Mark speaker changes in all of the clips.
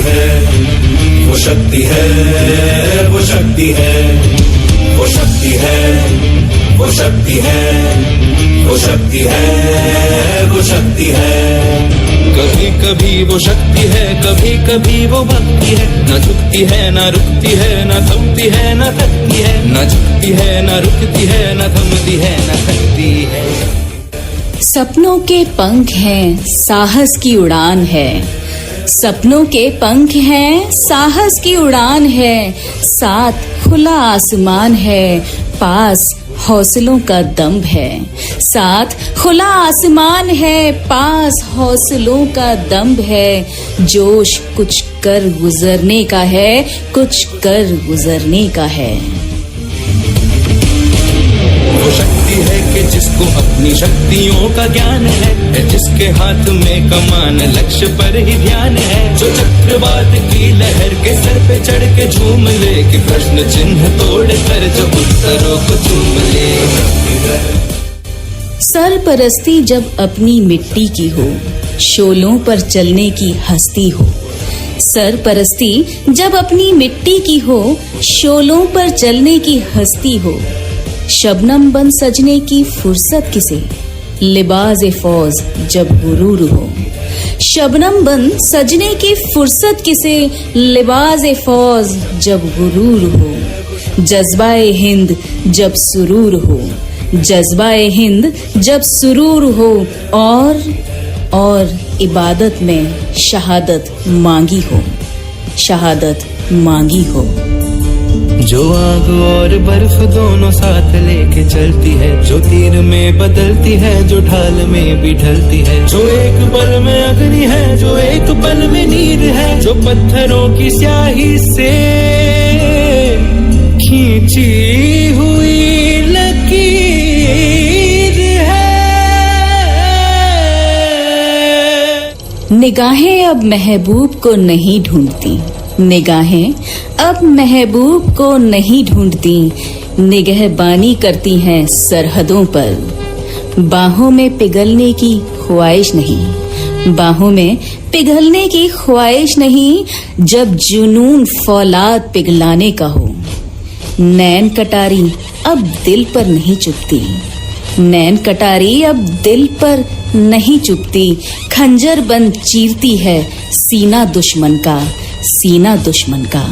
Speaker 1: है, वो शक्ति है, वो शक्ति है, वो शक्ति है, वो शक्ति है, वो शक्ति है, वो शक्ति है।
Speaker 2: कभी कभी वो शक्ति है, कभी कभी वो भक्ति है, न झुकती है न रुकती है, न थमती है न थकती है, न झुकती है न रुकती है, न थमती है न थकती है।
Speaker 3: सपनों के पंख हैं, साहस की उड़ान है। सपनों के पंख हैं, साहस की उड़ान है। साथ खुला आसमान है, पास हौसलों का दम्भ है। साथ खुला आसमान है, पास हौसलों का दम्भ है। जोश कुछ कर गुजरने का है, कुछ कर गुजरने का है।
Speaker 2: वो शक्ति है कि जिसको अपनी शक्तियों का ज्ञान है, जिसके हाथ में कमान लक्ष्य पर ही ध्यान है। जो चक्रवात की लहर के सर पे चढ़ के झूम ले, कि प्रश्न चिन्ह तोड़ कर जो उत्तरों को चूम ले।
Speaker 3: सरपरस्ती जब अपनी मिट्टी की हो, शोलों पर चलने की हस्ती हो। सरपरस्ती जब अपनी मिट्टी की हो, शोलों पर चलने की हस्ती हो। शबनम बन सजने की फुर्सत किसे, लिबाज फौज जब गुरूर हो। शबनम बन सजने की फुर्सत किसे, लिबाज फौज जब गुरूर हो। जज्बाए हिंद जब सुरूर हो, जज्बाए हिंद जब सुरूर हो। और इबादत में शहादत मांगी हो, शहादत मांगी हो।
Speaker 2: जो आग और बर्फ दोनों साथ लेके चलती है, जो तीर में बदलती है, जो ढाल में भी ढलती है। जो एक पल में अग्नि है, जो एक पल में नीर है। जो पत्थरों की स्याही से खींची हुई लकीर है।
Speaker 3: निगाहें अब महबूब को नहीं ढूंढती, निगाहें अब महबूब को नहीं ढूंढती। निगहबानी करती हैं सरहदों पर। बाहों में पिघलने की ख्वाहिश नहीं, बाहों में पिघलने की ख्वाहिश नहीं। जब जुनून फौलाद पिघलाने का हो। नैन कटारी अब दिल पर नहीं चुभती, नैन कटारी अब दिल पर नहीं चुभती। खंजर बंद चीरती है सीना दुश्मन का, सीना दुश्मन का।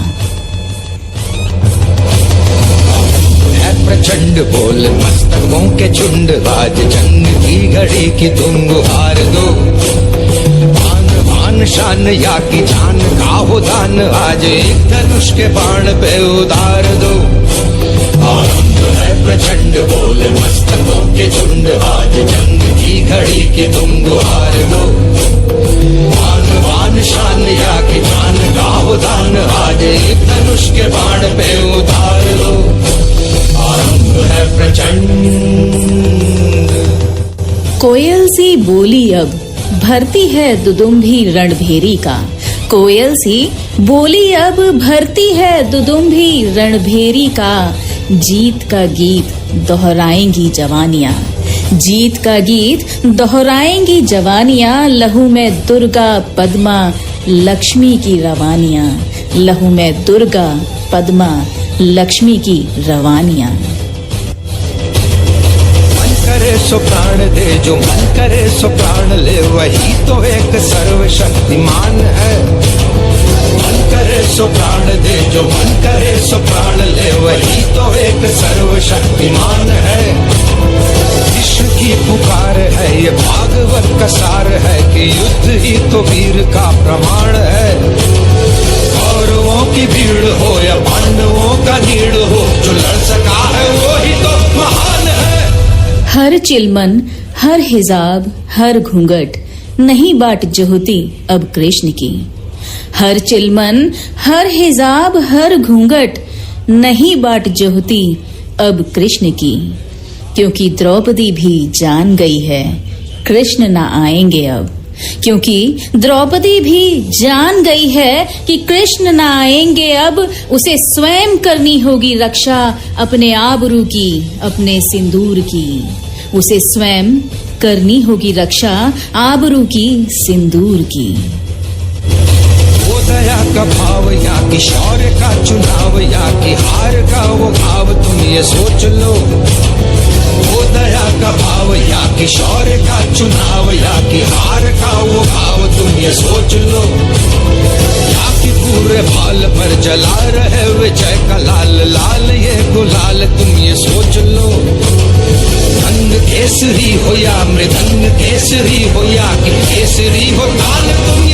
Speaker 4: प्रचंड बोल मस्तकों के झुंड, आज जंग की घड़ी की तुम गुहार दो। आन बान शान या की जान का हो दान, आज एक धनुष के बाण पे उतार दो। आनंद है प्रचंड बोल मस्तकों के झुंड, आज जंग की घड़ी की तुम गुहार दो। आन बान शान या की जान का हो दान, आज एक धनुष के बाण पे उतार दो। आरंभ है प्रचंड।
Speaker 3: कोयल सी बोली अब भरती है दुदुम्भी रणभेरी का। कोयल सी बोली अब भरती है दुदुम्भी रणभेरी का। जीत का गीत दोहराएंगी जवानियां, जीत का गीत दोहराएंगी जवानियां। लहू में दुर्गा पद्मा लक्ष्मी की रवानियां, लहू में दुर्गा पद्मा लक्ष्मी की रवानियां।
Speaker 4: मन करे सो प्राण दे, जो मन करे सो प्राण ले, वही तो एक सर्वशक्तिमान है। मन करे सो प्राण दे, जो मन करे सो प्राण ले, वही तो एक सर्वशक्तिमान है। विश्व की पुकार है ये भागवत का सार है, कि युद्ध ही तो वीर का प्रमाण है। कौरवों की भीड़ हो या पांडवों का नीड़ हो, जो लड़ सका है वो ही तो महान है।
Speaker 3: हर चिलमन हर हिजाब हर घूंघट नहीं बाट जोहती अब कृष्ण की। हर चिलमन हर हिजाब हर घूंघट नहीं बाट जोहती अब कृष्ण की। क्योंकि द्रौपदी भी जान गई है कृष्ण ना आएंगे अब। क्योंकि द्रौपदी भी जान गई है कि कृष्ण ना आएंगे अब। उसे स्वयं करनी होगी रक्षा अपने आबरू की, अपने सिंदूर की। उसे स्वयं करनी होगी रक्षा आबरू की, सिंदूर की।
Speaker 4: वो दया का भाव या कि शौर्य का चुनाव या कि हार का वो भाव तुम ये सोच लो। वो दया का भाव या कि शौर्य का चुनाव या कि हार का वो भाव तुम ये सोच लो। या कि पूरे भाल पर जला रहे विजय का लाल लाल ये गुलाल तुम ये सोच लो। रंग केसरी हो या मृदंग केसरी हो या कि केसरी हो ताल तुम